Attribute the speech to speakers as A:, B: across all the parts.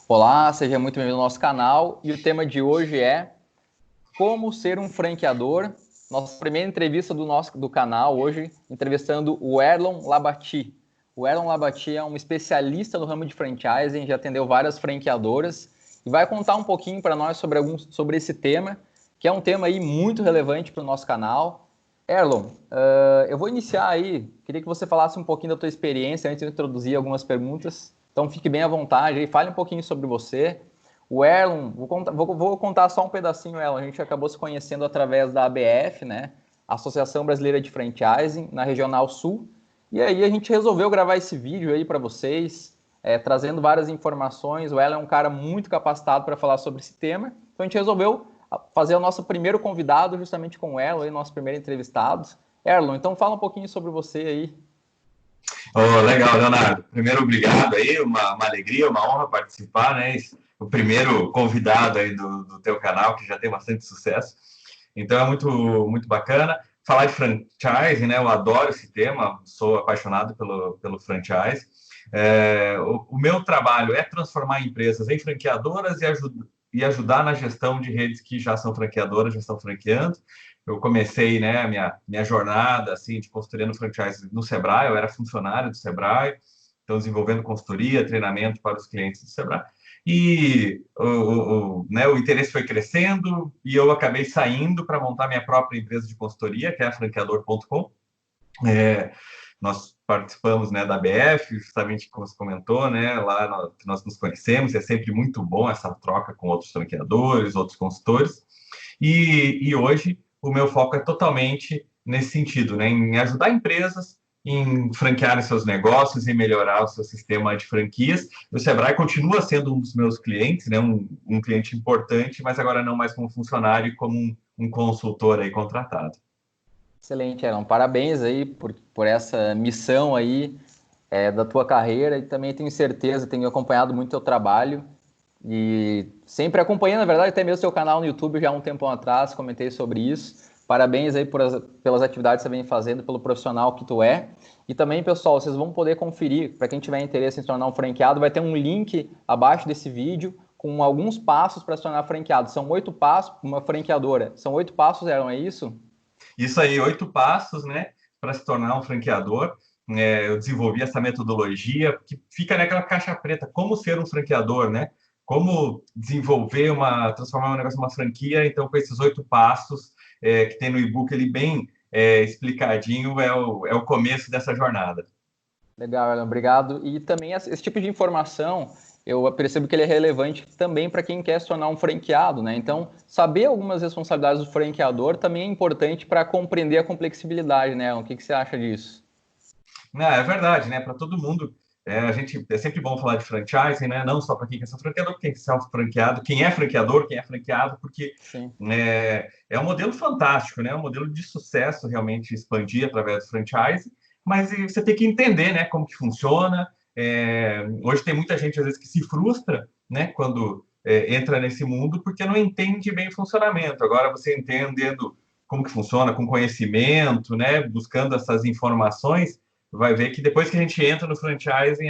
A: Olá, seja muito bem-vindo ao nosso canal e o tema de hoje é como ser um franqueador. Nossa primeira entrevista do canal hoje, entrevistando o Erlon Labati. O Erlon Labati é um especialista no ramo de franchising, já atendeu várias franqueadoras e vai contar um pouquinho para nós sobre esse tema, que é um tema aí muito relevante para o nosso canal. Erlon, eu vou iniciar aí, queria que você falasse um pouquinho da tua experiência antes de eu introduzir algumas perguntas. Então fique bem à vontade aí, fale um pouquinho sobre você. O Erlon, vou contar só um pedacinho, Erlon. A gente acabou se conhecendo através da ABF, né? Associação Brasileira de Franchising, na Regional Sul. E aí a gente resolveu gravar esse vídeo aí para vocês, trazendo várias informações. O Erlon é um cara muito capacitado para falar sobre esse tema. Então a gente resolveu fazer o nosso primeiro convidado justamente com o Erlon, aí, nosso primeiro entrevistado. Erlon, então fala um pouquinho sobre você aí.
B: Oh, legal, Leonardo. Primeiro, obrigado aí, uma alegria, uma honra participar, né? O primeiro convidado aí do teu canal, que já tem bastante sucesso. Então, é muito bacana. Falar de franchise, né? Eu adoro esse tema, sou apaixonado pelo franchise. O meu trabalho é transformar empresas em franqueadoras e ajudar na gestão de redes que já são franqueadoras, já estão franqueando. Eu comecei, né, a minha jornada assim, de consultoria no franchise no Sebrae, eu era funcionário do Sebrae, então desenvolvendo consultoria, treinamento para os clientes do Sebrae. E né, o interesse foi crescendo e eu acabei saindo para montar minha própria empresa de consultoria, que é a franqueador.com. Nós participamos, né, da BF, justamente como você comentou, né, lá nós nos conhecemos, é sempre muito bom essa troca com outros franqueadores, outros consultores. E hoje o meu foco é totalmente nesse sentido, né, em ajudar empresas em franquearem seus negócios e melhorar o seu sistema de franquias. O Sebrae continua sendo um dos meus clientes, né, um cliente importante, mas agora não mais como funcionário e como um consultor aí contratado.
A: Excelente, Erlon. Parabéns aí por essa missão aí da tua carreira e também tenho certeza, tenho acompanhado muito teu trabalho e sempre acompanhando, na verdade, até mesmo teu canal no YouTube já há um tempo atrás, comentei sobre isso. Parabéns aí pelas atividades que você vem fazendo, pelo profissional que tu é. E também, pessoal, vocês vão poder conferir, para quem tiver interesse em se tornar um franqueado, vai ter um link abaixo desse vídeo com alguns passos para se tornar franqueado. São 8 passos para uma franqueadora. São 8 passos, Erlon, é isso?
B: Isso aí, 8 passos, né, para se tornar um franqueador. Eu desenvolvi essa metodologia que fica naquela caixa preta, como ser um franqueador, né? Como desenvolver transformar um negócio em uma franquia. Então, com esses 8 passos que tem no e-book, ele bem explicadinho, é o começo dessa jornada.
A: Legal, Erlon, obrigado. E também esse tipo de informação, eu percebo que ele é relevante também para quem quer se tornar um franqueado, né? Então, saber algumas responsabilidades do franqueador também é importante para compreender a complexibilidade, né, Erlon? O que você acha disso?
B: Não, é verdade, né? Para todo mundo, a gente é sempre bom falar de franchising, né? Não só para quem quer ser franqueador, quem quer ser franqueado, quem é franqueador, quem é franqueado, porque
A: Sim.
B: é um modelo fantástico, né? É um modelo de sucesso realmente expandir através do franchise, mas você tem que entender, né? Como que funciona. Hoje tem muita gente às vezes que se frustra, né? Quando entra nesse mundo porque não entende bem o funcionamento. Agora você entendendo como que funciona, com conhecimento, né? Buscando essas informações vai ver que depois que a gente entra no franchising,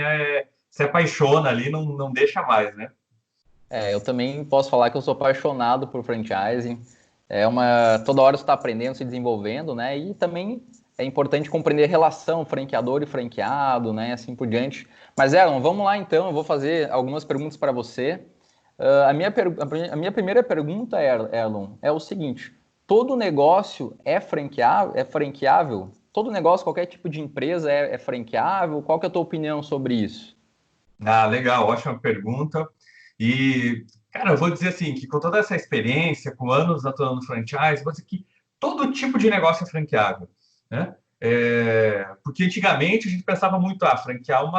B: se apaixona ali, não deixa mais, né?
A: Eu também posso falar que eu sou apaixonado por franchising. Toda hora você está aprendendo, se desenvolvendo, né? E também é importante compreender a relação franqueador e franqueado, né? Assim por diante. Mas, Erlon, vamos lá então. Eu vou fazer algumas perguntas para você. A minha primeira pergunta, Erlon, é o seguinte: todo negócio é franqueável? Todo negócio, qualquer tipo de empresa é franqueável? Qual que é a tua opinião sobre isso?
B: Ah, legal, ótima pergunta. E, cara, eu vou dizer assim, que com toda essa experiência, com anos atuando no franchise, vou dizer que todo tipo de negócio é franqueável, né? Porque antigamente a gente pensava muito, franquear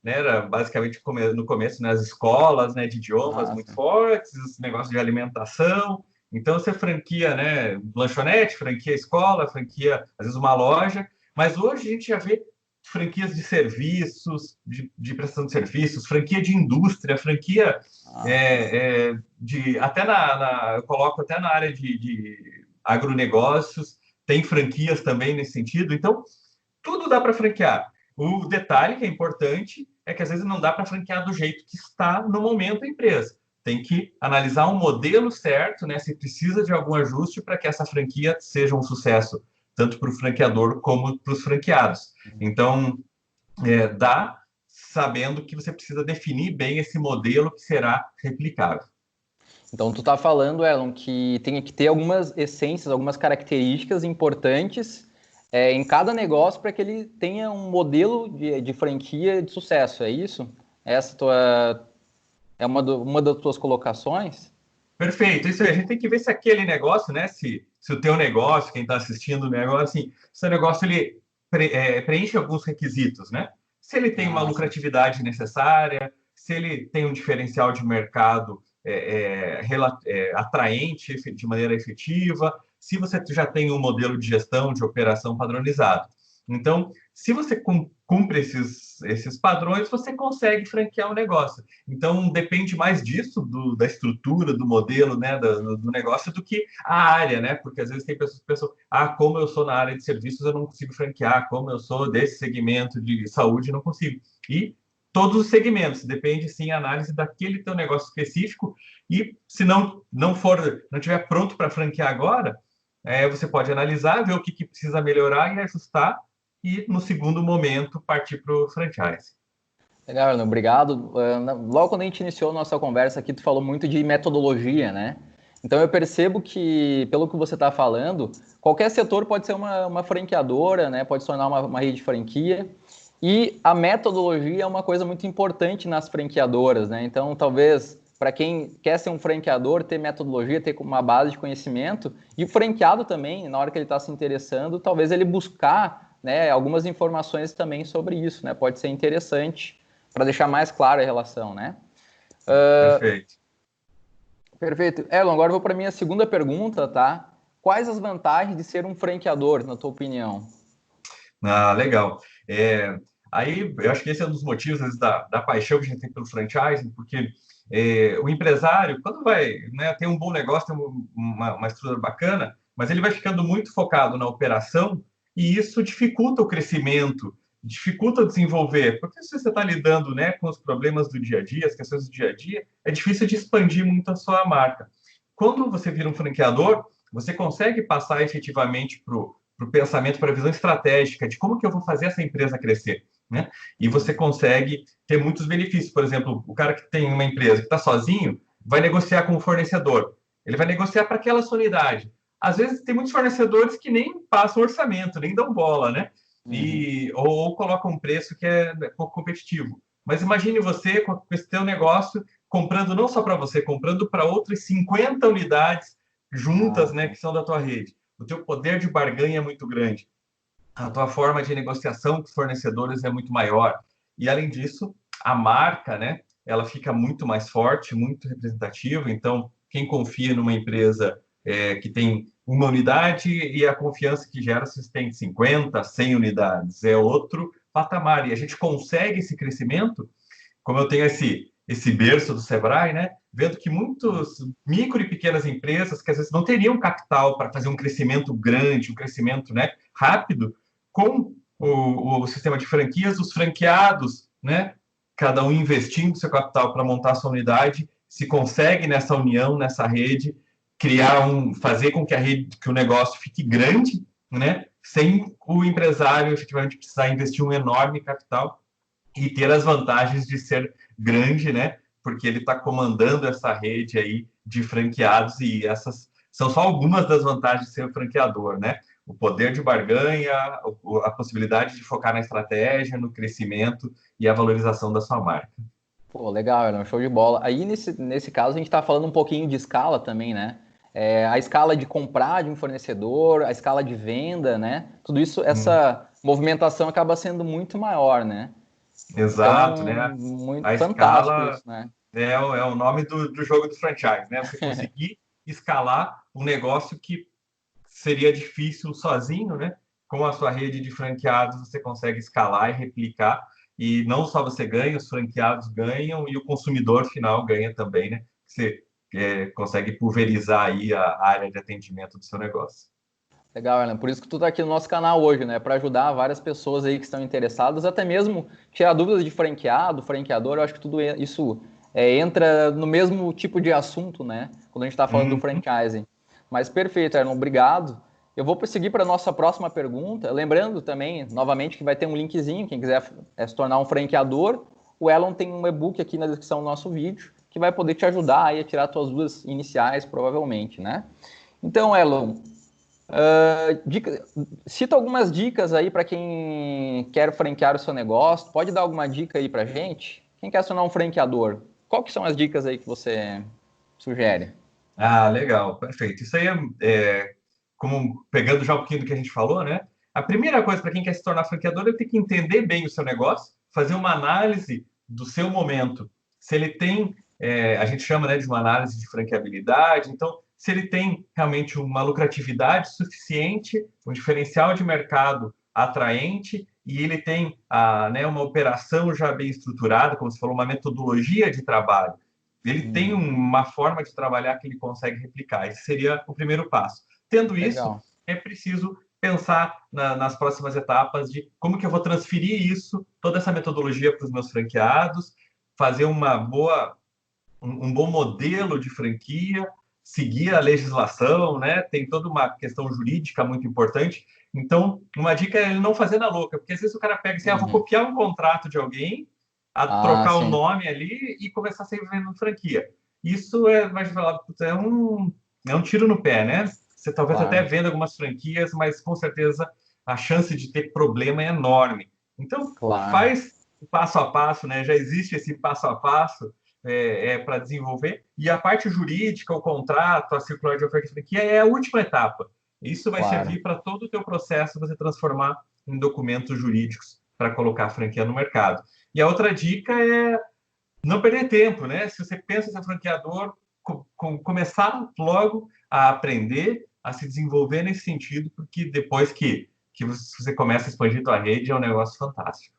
B: né, era basicamente no começo, né, as escolas, né, de idiomas
A: Ah,
B: muito
A: sim.
B: fortes, os negócios de alimentação. Então você franquia, né, lanchonete, franquia escola, franquia às vezes uma loja, mas hoje a gente já vê franquias de serviços, de prestação de serviços, franquia de indústria, franquia
A: Ah, sim.
B: eu coloco até na área de agronegócios, tem franquias também nesse sentido. Então, tudo dá para franquear. O detalhe que é importante é que às vezes não dá para franquear do jeito que está no momento a empresa. Tem que analisar um modelo certo, né? Se precisa de algum ajuste para que essa franquia seja um sucesso, tanto para o franqueador como para os franqueados. Então, dá sabendo que você precisa definir bem esse modelo que será replicável.
A: Então, tu está falando, Elon, que tem que ter algumas essências, algumas características importantes em cada negócio para que ele tenha um modelo de franquia de sucesso, é isso? Essa é uma das tuas colocações?
B: Perfeito, isso aí. A gente tem que ver se aquele negócio, né? Se o teu negócio, quem está assistindo o negócio, assim, se o negócio ele preenche alguns requisitos, né? Se ele tem uma lucratividade necessária, se ele tem um diferencial de mercado atraente de maneira efetiva, se você já tem um modelo de gestão, de operação padronizado. Então, se você cumpre esses padrões, você consegue franquear o negócio. Então, depende mais disso, da estrutura, do modelo, né, do negócio, do que a área, né? Porque às vezes tem pessoas que pensam, como eu sou na área de serviços, eu não consigo franquear, como eu sou desse segmento de saúde, não consigo. E todos os segmentos, depende sim a análise daquele teu negócio específico, e se não estiver pronto para franquear agora, você pode analisar, ver o que precisa melhorar e ajustar, e no segundo momento partir para o franchise.
A: Legal, Arno, obrigado. Logo quando a gente iniciou a nossa conversa aqui, tu falou muito de metodologia, né? Então eu percebo que, pelo que você está falando, qualquer setor pode ser uma franqueadora, né? Pode se tornar uma rede de franquia. E a metodologia é uma coisa muito importante nas franqueadoras, né? Então, talvez, para quem quer ser um franqueador, ter metodologia, ter uma base de conhecimento, e o franqueado também, na hora que ele está se interessando, talvez ele buscar, né, algumas informações também sobre isso, né? Pode ser interessante para deixar mais clara a relação, né?
B: Perfeito.
A: Perfeito. Elon, agora eu vou para a minha segunda pergunta, tá? Quais as vantagens de ser um franqueador, na tua opinião?
B: Legal. Aí, eu acho que esse é um dos motivos, às vezes, da paixão que a gente tem pelo franchising, porque o empresário, quando vai, né, tem um bom negócio, tem uma estrutura bacana, mas ele vai ficando muito focado na operação, e isso dificulta o crescimento, dificulta desenvolver, porque se você está lidando, né, com os problemas do dia a dia, as questões do dia a dia, é difícil de expandir muito a sua marca. Quando você vira um franqueador, você consegue passar efetivamente para o pensamento, para a visão estratégica de como que eu vou fazer essa empresa crescer, né? E você consegue ter muitos benefícios. Por exemplo, o cara que tem uma empresa que está sozinho vai negociar com o fornecedor. Ele vai negociar para aquela sua unidade. Às vezes tem muitos fornecedores que nem passam orçamento, nem dão bola, né? Ou colocam um preço que é pouco competitivo. Mas imagine você com esse teu negócio comprando não só para você, comprando para outras 50 unidades juntas, né, que são da tua rede. O teu poder de barganha é muito grande. A tua forma de negociação com os fornecedores é muito maior. E, além disso, a marca, né, ela fica muito mais forte, muito representativa. Então, quem confia numa empresa que tem uma unidade, e a confiança que gera se tem 50, 100 unidades, é outro patamar. E a gente consegue esse crescimento, como eu tenho esse berço do Sebrae, né? Vendo que muitos micro e pequenas empresas que às vezes não teriam capital para fazer um crescimento grande, um crescimento, né, rápido, com o sistema de franquias, os franqueados, né, cada um investindo seu capital para montar sua unidade, se consegue nessa união, nessa rede, fazer com que que o negócio fique grande, né, sem o empresário efetivamente precisar investir um enorme capital e ter as vantagens de ser grande, né? Porque ele está comandando essa rede aí de franqueados, e essas são só algumas das vantagens de ser um franqueador, né? O poder de barganha, a possibilidade de focar na estratégia, no crescimento e a valorização da sua marca.
A: Pô, legal, Elon, show de bola. Aí, nesse caso, a gente está falando um pouquinho de escala também, né? A escala de comprar de um fornecedor, a escala de venda, né? Tudo isso, essa movimentação acaba sendo muito maior, né?
B: Exato,
A: Então,
B: né?
A: muito
B: A
A: fantástico
B: escala
A: isso, né?
B: é o nome do jogo do franchise, né? Você conseguir escalar um negócio que seria difícil sozinho, né? Com a sua rede de franqueados, você consegue escalar e replicar. E não só você ganha, os franqueados ganham e o consumidor final ganha também, né? Você consegue pulverizar aí a área de atendimento do seu negócio.
A: Legal, Erlen. Por isso que tu tá aqui no nosso canal hoje, né? Para ajudar várias pessoas aí que estão interessadas, até mesmo tirar dúvidas de franqueado, franqueador. Eu acho que tudo isso entra no mesmo tipo de assunto, né? Quando a gente está falando do
B: Uhum.
A: franchising. Mas perfeito, Erlen. Obrigado. Eu vou prosseguir para a nossa próxima pergunta. Lembrando também, novamente, que vai ter um linkzinho. Quem quiser se tornar um franqueador, o Erlen tem um e-book aqui na descrição do nosso vídeo que vai poder te ajudar aí a tirar suas dúvidas iniciais, provavelmente, né? Então, Erlen, cita algumas dicas aí para quem quer franquear o seu negócio. Pode dar alguma dica aí para gente? Quem quer se tornar um franqueador? Qual que são as dicas aí que você sugere?
B: Ah, legal, perfeito. Isso aí como pegando já um pouquinho do que a gente falou, né? A primeira coisa para quem quer se tornar franqueador é ter que entender bem o seu negócio, fazer uma análise do seu momento. Se ele tem, a gente chama, né, de uma análise de franqueabilidade, então, se ele tem realmente uma lucratividade suficiente, um diferencial de mercado atraente, e ele tem né, uma operação já bem estruturada, como você falou, uma metodologia de trabalho. Ele tem uma forma de trabalhar que ele consegue replicar. Esse seria o primeiro passo. Tendo isso,
A: Legal.
B: é preciso pensar nas próximas etapas de como que eu vou transferir isso, toda essa metodologia para os meus franqueados, fazer um bom modelo de franquia, seguir a legislação, né? Tem toda uma questão jurídica muito importante. Então, uma dica é ele não fazer na louca, porque às vezes o cara pega assim, vou
A: Uhum.
B: copiar um contrato de alguém, a
A: Ah,
B: trocar o
A: sim.
B: nome ali e começar a sair vendendo franquia. Isso vai falar, é um tiro no pé, né? Você talvez até
A: Claro,
B: venda algumas franquias, mas com certeza a chance de ter problema é enorme. Então,
A: claro,
B: faz o passo a passo, né? Já existe esse passo a passo para desenvolver. E a parte jurídica, o contrato, a circular de oferta de franquia é a última etapa. Isso vai
A: claro.
B: servir para todo o teu processo você transformar em documentos jurídicos para colocar a franquia no mercado. E a outra dica é não perder tempo, né? Se você pensa em ser franqueador, começar logo a aprender, a se desenvolver nesse sentido, porque depois que você começa a expandir tua rede, é um negócio fantástico.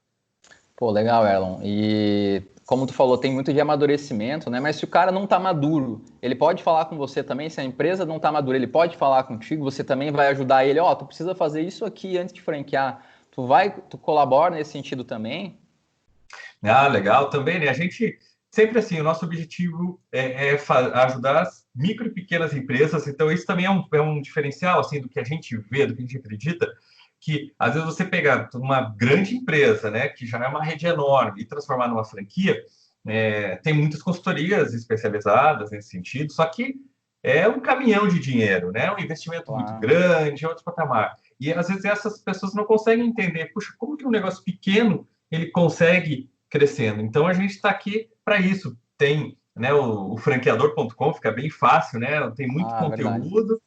A: Pô, legal, Erlon. E como tu falou, tem muito de amadurecimento, né? Mas se o cara não tá maduro, ele pode falar com você também. Se a empresa não tá madura, ele pode falar contigo. Você também vai ajudar ele. Ó, tu precisa fazer isso aqui antes de franquear. Tu colabora nesse sentido também?
B: Ah, legal também, né? A gente sempre assim, o nosso objetivo é ajudar as micro e pequenas empresas, então isso também é um diferencial assim do que a gente vê, do que a gente acredita, que às vezes você pegar uma grande empresa, né, que já é uma rede enorme, e transformar numa franquia, tem muitas consultorias especializadas nesse sentido, só que é um caminhão de dinheiro, né? Um investimento muito
A: Claro.
B: grande, é outro patamar. E às vezes essas pessoas não conseguem entender, puxa, como que um negócio pequeno ele consegue crescendo. Então a gente está aqui para isso. Tem, né, o franqueador.com, fica bem fácil, né? Tem muito
A: Ah, verdade.
B: conteúdo.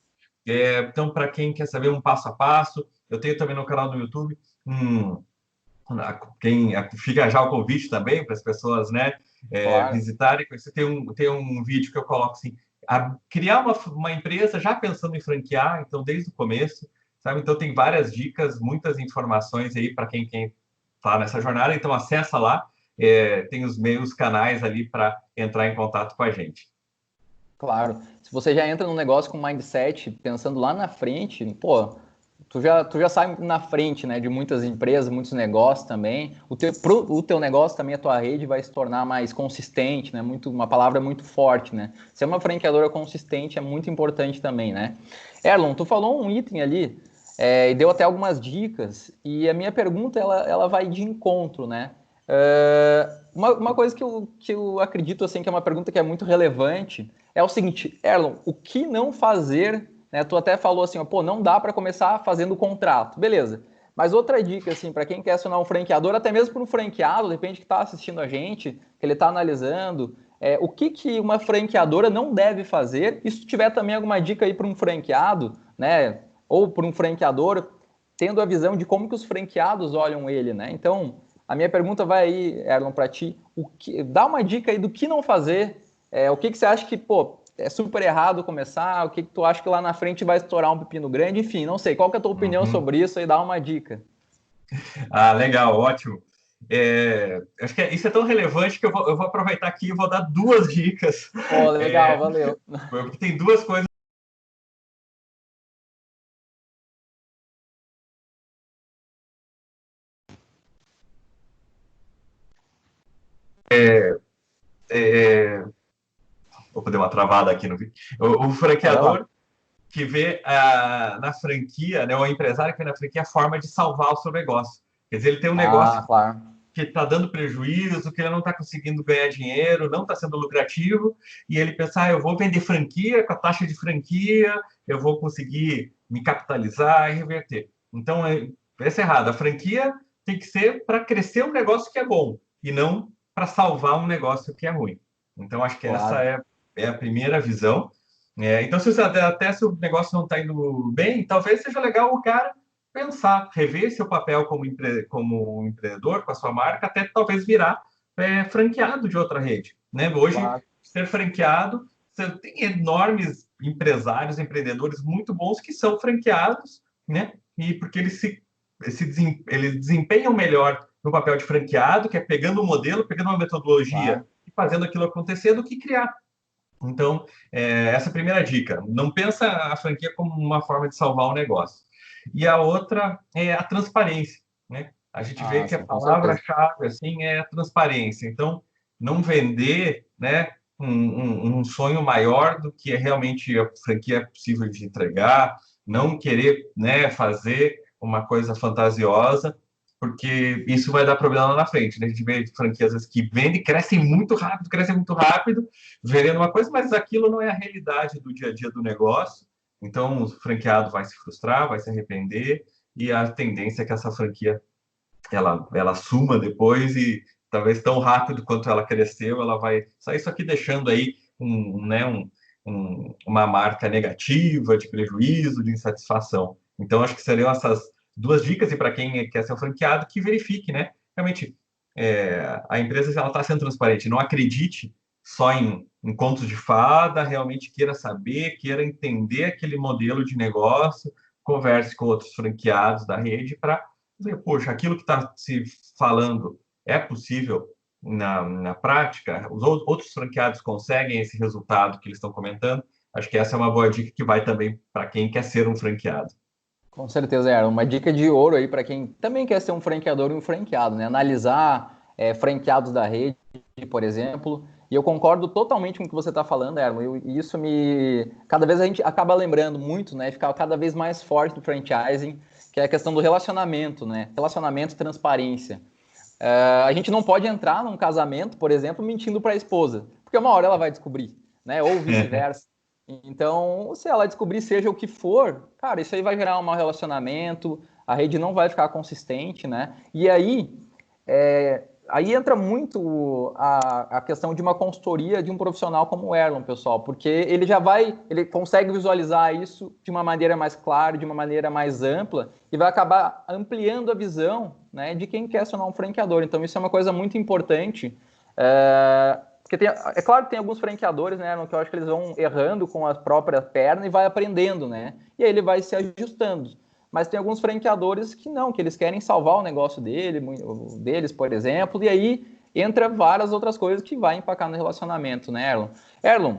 B: Então, para quem quer saber um passo a passo, eu tenho também no canal do YouTube quem fica já o convite também para as pessoas, né,
A: Claro.
B: visitarem. Você tem um vídeo que eu coloco assim, criar uma empresa já pensando em franquear, então desde o começo, sabe? Então tem várias dicas, muitas informações aí para quem está nessa jornada. Então acessa lá, tem os meus canais ali para entrar em contato com a gente.
A: Claro. Se você já entra num negócio com mindset pensando lá na frente, pô, tu já sai na frente, né, de muitas empresas, muitos negócios também. O teu negócio também, a tua rede vai se tornar mais consistente, né? Uma palavra muito forte, né? Ser uma franqueadora consistente é muito importante também, né? Erlon, tu falou um item ali, e deu até algumas dicas, e a minha pergunta, ela vai de encontro, né? Uma coisa que eu acredito, assim, que é uma pergunta que é muito relevante, é o seguinte, Erlon, o que não fazer, né? Tu até falou assim, ó, pô, não dá para começar fazendo contrato, beleza. Mas outra dica, assim, para quem quer acionar um franqueador, até mesmo para um franqueado, de repente que está assistindo a gente, que ele está analisando, o que uma franqueadora não deve fazer, e se tiver também alguma dica aí para um franqueado, né? Ou para um franqueador, tendo a visão de como que os franqueados olham ele, né? Então, a minha pergunta vai aí, Erlon, para ti, dá uma dica aí do que não fazer, o que você acha que, pô, é super errado começar, o que tu acha que lá na frente vai estourar um pepino grande, enfim, não sei, qual que é a tua opinião
B: Uhum.
A: sobre isso e dá uma dica.
B: Ah, legal, ótimo. Acho que isso é tão relevante que eu vou aproveitar aqui e vou dar duas dicas.
A: Pô, legal,
B: É,
A: valeu.
B: porque tem duas coisas Vou poder uma travada aqui no vídeo. O franqueador que vê na franquia, né, o empresário que vê na franquia a forma de salvar o seu negócio. Quer dizer, ele tem um negócio
A: Claro.
B: que está dando prejuízo, que ele não está conseguindo ganhar dinheiro, não está sendo lucrativo, e ele pensa, eu vou vender franquia, com a taxa de franquia, eu vou conseguir me capitalizar e reverter. Então, essa é errado. A franquia tem que ser para crescer um negócio que é bom, e não para salvar um negócio que é ruim. Então, acho que essa é a primeira visão. Então, até se o negócio não está indo bem, talvez seja legal o cara pensar, rever seu papel como empreendedor com a sua marca, até talvez virar franqueado de outra rede. Né? Hoje, ser franqueado, você tem enormes empresários, empreendedores muito bons que são franqueados, né? E porque eles desempenham melhor no papel de franqueado, que é pegando um modelo, pegando uma metodologia e fazendo aquilo acontecer, do que criar. Então, essa é a primeira dica. Não pensa a franquia como uma forma de salvar o negócio. E a outra é a transparência, né? A gente vê que a palavra-chave assim é a transparência. Então, não vender, né, um sonho maior do que realmente a franquia é possível de entregar, não querer, né, fazer uma coisa fantasiosa, porque isso vai dar problema lá na frente, né? A gente vê franquias às vezes que vendem, crescem muito rápido, vendendo uma coisa, mas aquilo não é a realidade do dia a dia do negócio. Então, o franqueado vai se frustrar, vai se arrepender, e a tendência é que essa franquia ela suma depois, e talvez tão rápido quanto ela cresceu, ela vai sair, isso aqui deixando aí uma marca negativa, de prejuízo, de insatisfação. Então, acho que seriam essas duas dicas, e para quem quer ser um franqueado, que verifique, né? Realmente, a empresa está sendo transparente, não acredite só em contos de fada, realmente queira saber, queira entender aquele modelo de negócio, converse com outros franqueados da rede para dizer, poxa, aquilo que está se falando é possível na prática? Os outros franqueados conseguem esse resultado que eles estão comentando? Acho que essa é uma boa dica que vai também para quem quer ser um franqueado.
A: Com certeza, é uma dica de ouro aí para quem também quer ser um franqueador e um franqueado, né? Analisar franqueados da rede, por exemplo. E eu concordo totalmente com o que você está falando, Erlon. E isso cada vez a gente acaba lembrando muito, né? Ficar cada vez mais forte do franchising, que é a questão do relacionamento, né? Relacionamento e transparência. A gente não pode entrar num casamento, por exemplo, mentindo para a esposa, porque uma hora ela vai descobrir, né? Ou vice-versa. Então, se ela descobrir seja o que for, cara, isso aí vai gerar um mau relacionamento, a rede não vai ficar consistente, né? E aí entra muito a questão de uma consultoria de um profissional como o Erlon, pessoal, porque ele consegue visualizar isso de uma maneira mais clara, de uma maneira mais ampla, e vai acabar ampliando a visão, né, de quem quer se tornar um franqueador. Então, isso é uma coisa muito importante. Porque é claro que tem alguns franqueadores, né, que eu acho que eles vão errando com a própria perna e vai aprendendo, né? E aí ele vai se ajustando. Mas tem alguns franqueadores que não, que eles querem salvar o negócio deles, por exemplo, e aí entra várias outras coisas que vai empacar no relacionamento, né, Erlon? Erlon,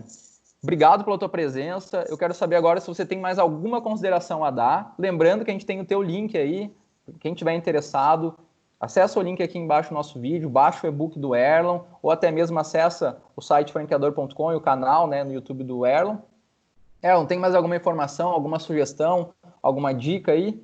A: obrigado pela tua presença. Eu quero saber agora se você tem mais alguma consideração a dar. Lembrando que a gente tem o teu link aí, quem tiver interessado, acessa o link aqui embaixo do nosso vídeo, baixa o e-book do Erlon, ou até mesmo acessa o site franqueador.com e o canal, né, no YouTube do Erlon. Erlon, tem mais alguma informação, alguma sugestão, alguma dica aí?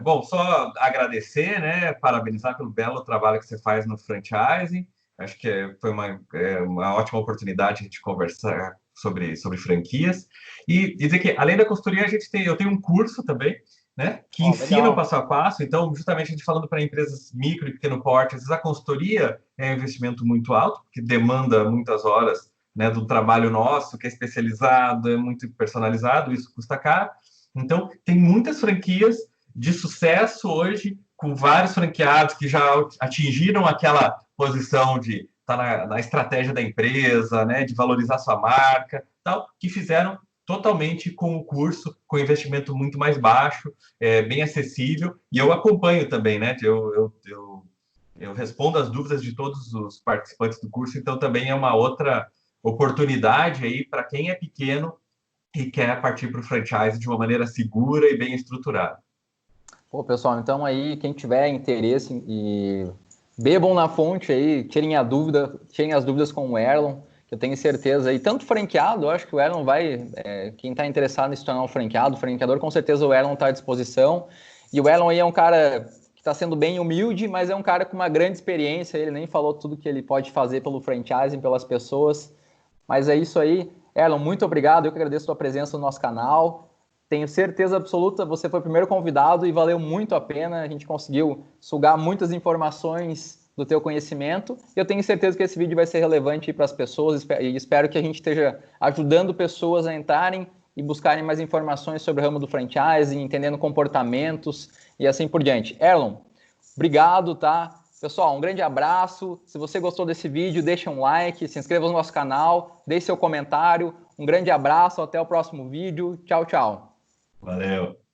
B: Bom, só agradecer, né, parabenizar pelo belo trabalho que você faz no franchising. Acho que foi uma ótima oportunidade de conversar sobre franquias. E dizer que, além da consultoria, eu tenho um curso também, né, que ensina o passo a passo. Então, justamente a gente falando para empresas micro e pequeno porte, às vezes a consultoria é um investimento muito alto, que demanda muitas horas, né, do trabalho nosso, que é especializado, é muito personalizado, isso custa caro. Então, tem muitas franquias de sucesso hoje, com vários franqueados que já atingiram aquela posição de estar na estratégia da empresa, né, de valorizar sua marca, tal, que fizeram totalmente com o curso, com investimento muito mais baixo, bem acessível, e eu acompanho também, né, eu respondo as dúvidas de todos os participantes do curso, então também é uma outra oportunidade aí para quem é pequeno e quer partir para o franchise de uma maneira segura e bem estruturada.
A: Pô, pessoal, então aí, quem tiver interesse Bebam na fonte aí, tirem as dúvidas com o Erlon, que eu tenho certeza aí, tanto franqueado, eu acho que o Erlon vai, quem está interessado em se tornar um franqueador, com certeza o Erlon está à disposição, e o Erlon aí é um cara que está sendo bem humilde, mas é um cara com uma grande experiência, ele nem falou tudo que ele pode fazer pelo franchising, pelas pessoas, mas é isso aí. Erlon, muito obrigado, eu que agradeço a sua presença no nosso canal, tenho certeza absoluta, você foi o primeiro convidado e valeu muito a pena. A gente conseguiu sugar muitas informações do teu conhecimento. Eu tenho certeza que esse vídeo vai ser relevante para as pessoas e espero que a gente esteja ajudando pessoas a entrarem e buscarem mais informações sobre o ramo do franchising, entendendo comportamentos e assim por diante. Erlon, obrigado, tá? Pessoal, um grande abraço. Se você gostou desse vídeo, deixa um like, se inscreva no nosso canal, deixe seu comentário. Um grande abraço, até o próximo vídeo. Tchau, tchau.
B: Valeu.